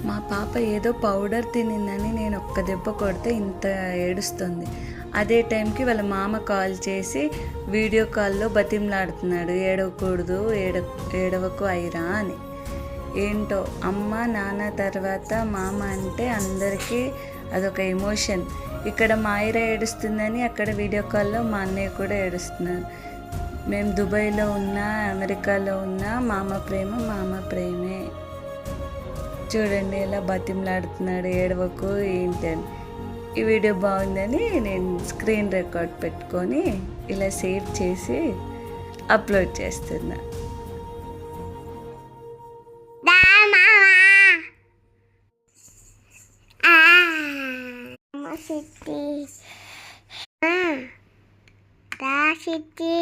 మా పాప ఏదో పౌడర్ తినిందని నేను ఒక్క దెబ్బ కొడితే ఇంత ఏడుస్తుంది. అదే టైంకి వాళ్ళ మామ కాల్ చేసి వీడియో కాల్లో బతిమలాడుతున్నాడు, ఏడవకూడదు, ఏడవకు ఐరా అని. ఏంటో అమ్మ నాన్న తర్వాత మామ అంటే అందరికీ అదొక ఎమోషన్. ఇక్కడ మా ఐరా ఏడుస్తుందని అక్కడ వీడియో కాల్లో మా అన్నయ్య కూడా ఏడుస్తున్నారు. మేము దుబాయ్లో ఉన్నా అమెరికాలో ఉన్నా మామ ప్రేమే. చూడండి ఎలా బతిమలాడుతున్నాడు, ఏడవకు ఏంటని. ఈ వీడియో బాగుందని నేను స్క్రీన్ రికార్డ్ పెట్టుకొని ఇలా సేవ్ చేసి అప్లోడ్ చేస్తున్నా. సిట్టి